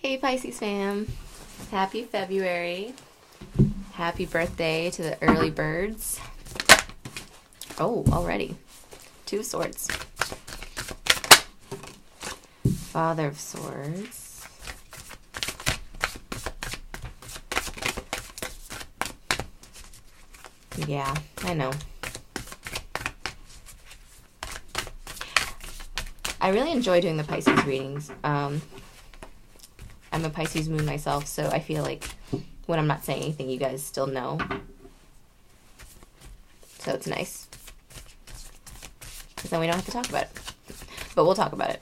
Hey Pisces fam, happy February. Happy birthday to the early birds. Oh, already. Two of Swords. Father of Swords. Yeah, I know. I really enjoy doing the Pisces readings. I'm a Pisces moon myself, so I feel like when I'm not saying anything, you guys still know. So it's nice. Because then we don't have to talk about it. But we'll talk about it.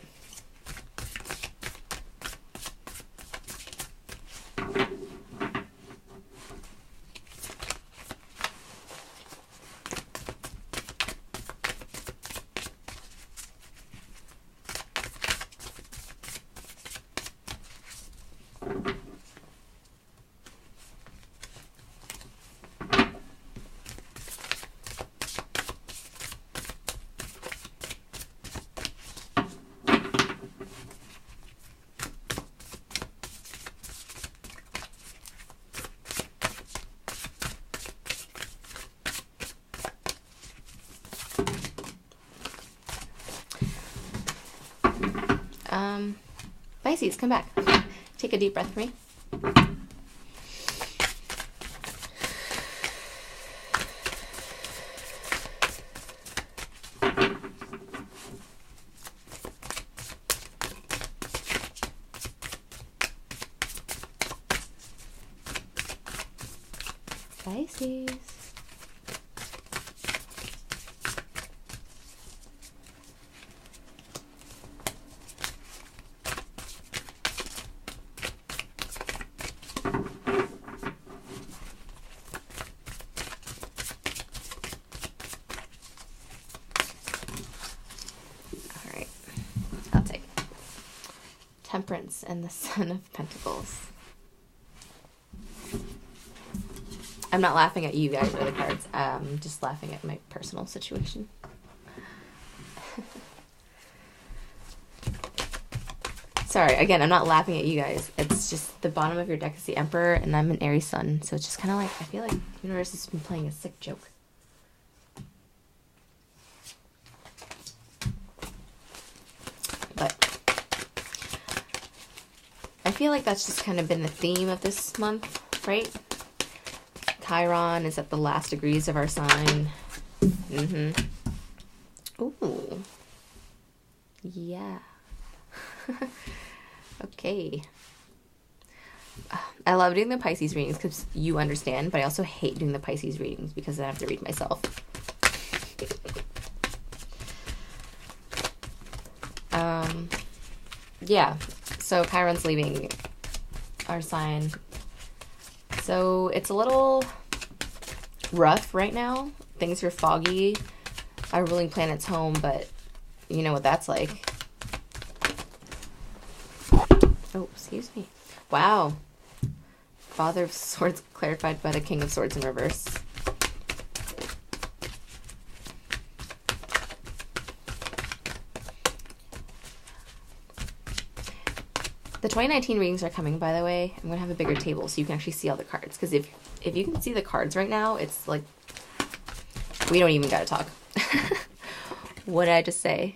Pisces, come back. Take a deep breath for me. Pisces. I'll take Temperance and the Son of Pentacles. I'm not laughing at you guys or the cards. I'm just laughing at my personal situation. Sorry, again, I'm not laughing at you guys. It's just the bottom of your deck is the Emperor, and I'm an Aries Sun. So it's just kind of like, I feel like the universe has been playing a sick joke. But I feel like that's just kind of been the theme of this month, right? Chiron is at the last degrees of our sign. Ooh. Yeah. Okay. I love doing the Pisces readings because you understand, but I also hate doing the Pisces readings because I have to read myself. Yeah. So Chiron's leaving our sign. So it's a little rough right now. Things are foggy. Our ruling planet's home, but you know what that's like. Oh, excuse me. Wow. Father of Swords clarified by the King of Swords in reverse. The 2019 readings are coming, by the way. I'm going to have a bigger table so you can actually see all the cards. Because if you can see the cards right now, it's like, we don't even got to talk. What did I just say?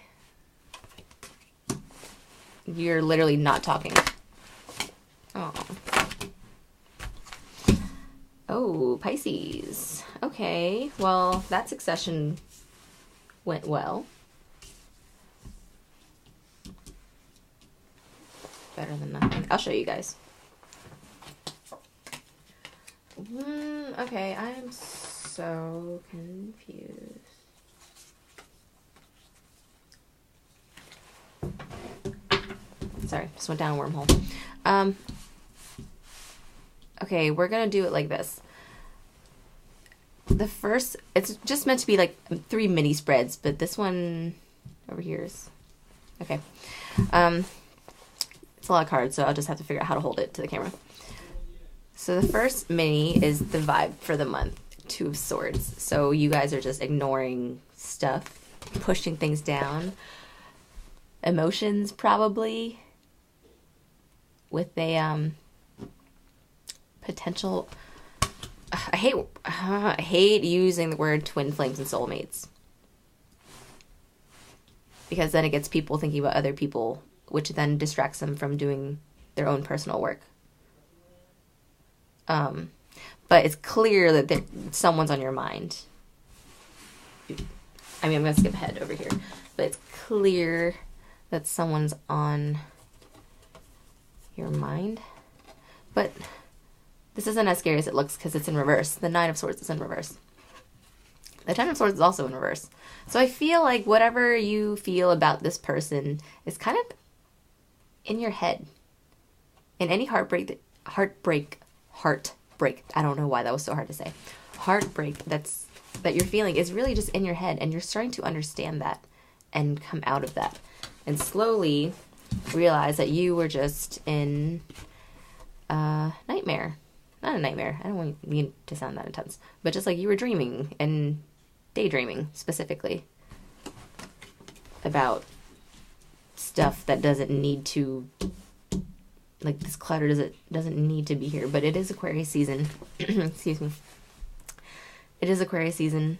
You're literally not talking. Oh. Oh, Pisces. Okay, well, that succession went well. Better than nothing. I'll show you guys. Okay, I'm so confused. Sorry, just went down a wormhole. Okay, we're gonna do it like this. The first, it's just meant to be like 3 mini spreads, but this one over here is, okay. It's a lot of cards, so I'll just have to figure out how to hold it to the camera. So the first mini is the vibe for the month, 2 of Swords. So you guys are just ignoring stuff, pushing things down. Emotions, probably. with a potential. I hate using the word twin flames and soulmates, because then it gets people thinking about other people, which then distracts them from doing their own personal work. But it's clear that someone's on your mind. I mean, I'm going to skip ahead over here. But it's clear that someone's on your mind. But this isn't as scary as it looks because it's in reverse. The Nine of Swords is in reverse. The Ten of Swords is also in reverse. So I feel like whatever you feel about this person is kind of in your head. And any heartbreak, I don't know why that was so hard to say. Heartbreak that you're feeling is really just in your head, and you're starting to understand that and come out of that. And slowly realize that you were just in a nightmare. Not a nightmare. I don't want me to sound that intense. But just like you were dreaming and daydreaming specifically about stuff that doesn't need to, like this clutter doesn't need to be here. But it is Aquarius season. Excuse me. It is Aquarius season.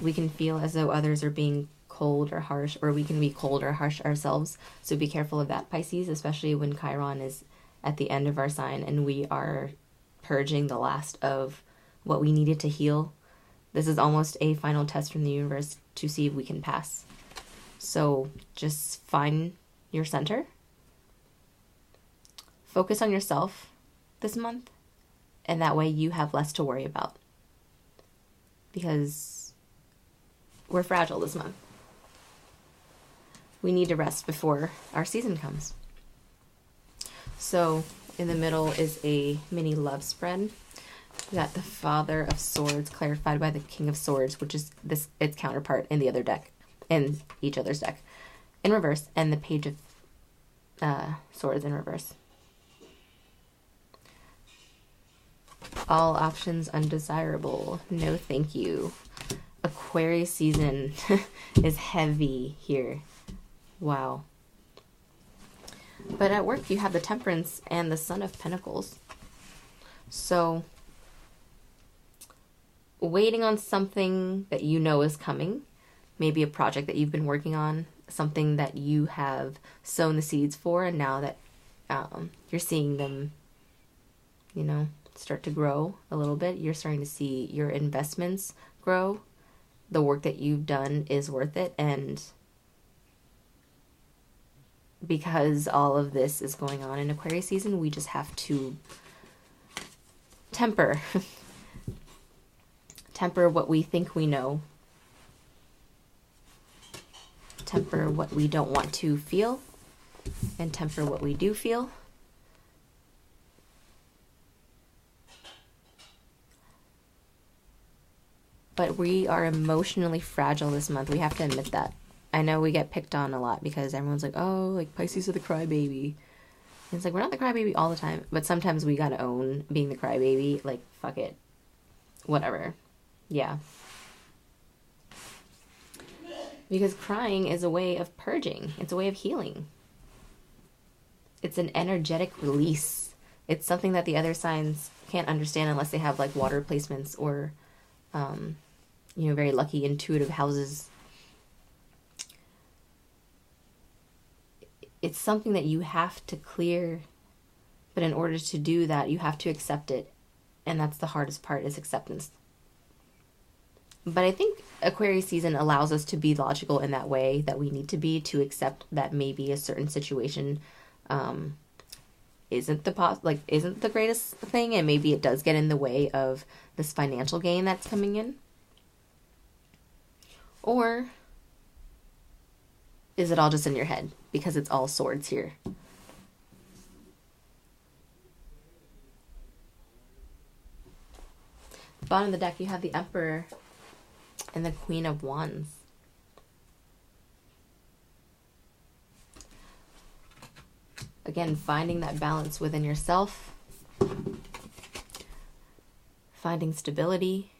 We can feel as though others are being cold or harsh, or we can be cold or harsh ourselves. So be careful of that, Pisces, especially when Chiron is at the end of our sign and we are purging the last of what we needed to heal. This is almost a final test from the universe to see if we can pass. So just find your center. Focus on yourself this month, and that way you have less to worry about. Because we're fragile this month. We need to rest before our season comes. So in the middle is a mini love spread. We got the Father of Swords clarified by the King of Swords, which is its counterpart in the other deck, in each other's deck, in reverse, and the Page of Swords in reverse. All options undesirable. No thank you. Aquarius season is heavy here. Wow. But at work you have the Temperance and the Son of Pentacles. So waiting on something that you know is coming. Maybe a project that you've been working on. Something that you have sown the seeds for, and now that you're seeing them, start to grow a little bit. You're starting to see your investments grow. The work that you've done is worth it, and because all of this is going on in Aquarius season, we just have to temper what we think we know, temper what we don't want to feel, and temper what we do feel. But we are emotionally fragile this month. We have to admit that. I know we get picked on a lot because everyone's like, oh, like Pisces are the crybaby. And it's like, we're not the crybaby all the time. But sometimes we gotta own being the crybaby. Like, fuck it. Whatever. Yeah. Because crying is a way of purging. It's a way of healing. It's an energetic release. It's something that the other signs can't understand unless they have like water placements or very lucky intuitive houses. It's something that you have to clear, but in order to do that, you have to accept it. And that's the hardest part, is acceptance. But I think Aquarius season allows us to be logical in that way that we need to be, to accept that maybe a certain situation isn't the greatest thing, and maybe it does get in the way of this financial gain that's coming in. Or is it all just in your head? Because it's all swords here. Bottom of the deck, you have the Emperor and the Queen of Wands. Again, finding that balance within yourself. Finding stability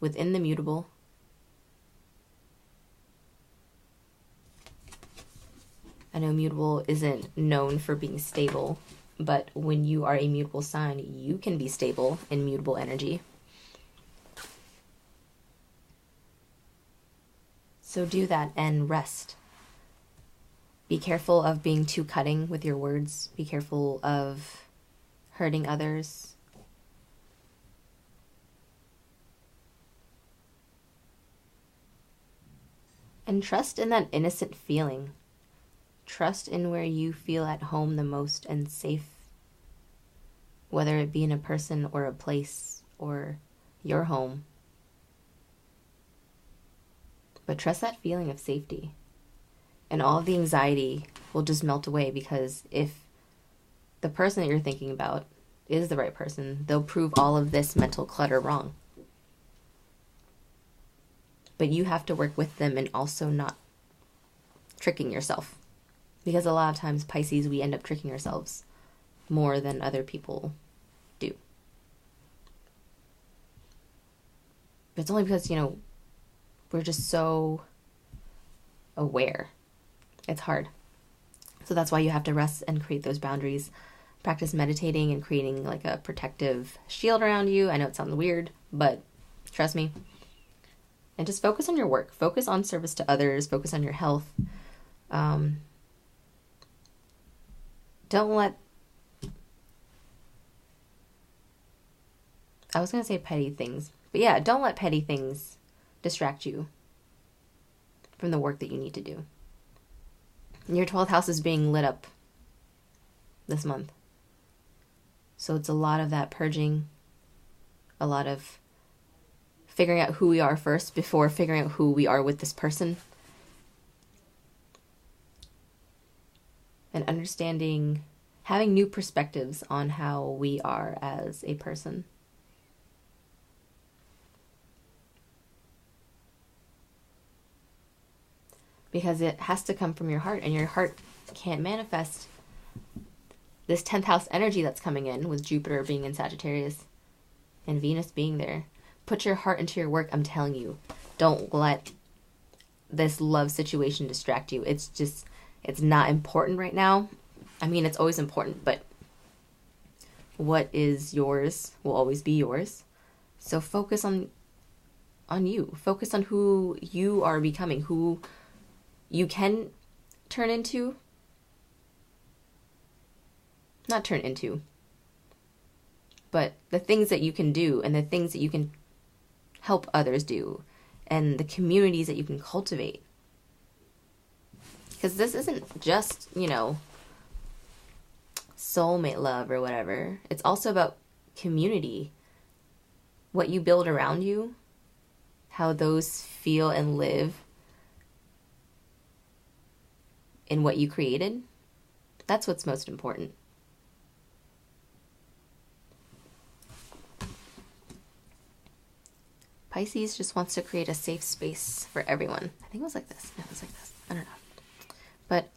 within the mutable. I know mutable isn't known for being stable, but when you are a mutable sign, you can be stable in mutable energy. So do that and rest. Be careful of being too cutting with your words. Be careful of hurting others. And trust in that innocent feeling. Trust in where you feel at home the most and safe. Whether it be in a person or a place or your home. But trust that feeling of safety. And all of the anxiety will just melt away, because if the person that you're thinking about is the right person, they'll prove all of this mental clutter wrong. But you have to work with them and also not tricking yourself. Because a lot of times, Pisces, we end up tricking ourselves more than other people do. But it's only because, we're just so aware. It's hard. So that's why you have to rest and create those boundaries. Practice meditating and creating like a protective shield around you. I know it sounds weird, but trust me. And just focus on your work. Focus on service to others. Focus on your health. Don't let... I was going to say petty things. But yeah, don't let petty things distract you from the work that you need to do. Your 12th house is being lit up this month. So it's a lot of that purging, a lot of figuring out who we are first before figuring out who we are with this person. And understanding, having new perspectives on how we are as a person. Because it has to come from your heart, and your heart can't manifest this 10th house energy that's coming in with Jupiter being in Sagittarius and Venus being there. Put your heart into your work, I'm telling you. Don't let this love situation distract you. It's not important right now. I mean, it's always important, but what is yours will always be yours. So focus on you. Focus on who you are becoming, who you can turn into. Not turn into, but the things that you can do and the things that you can help others do and the communities that you can cultivate. Because this isn't just, soulmate love or whatever. It's also about community. What you build around you, how those feel and live in what you created. That's what's most important. Pisces just wants to create a safe space for everyone. I think it was like this. No, it was like this. I don't know. But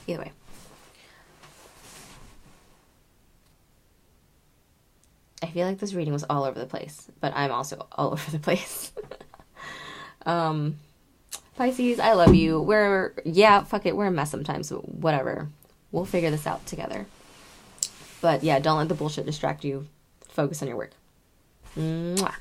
either way. I feel like this reading was all over the place, but I'm also all over the place. Pisces, I love you. Fuck it. We're a mess sometimes, but whatever. We'll figure this out together. But yeah, don't let the bullshit distract you. Focus on your work. Mwah.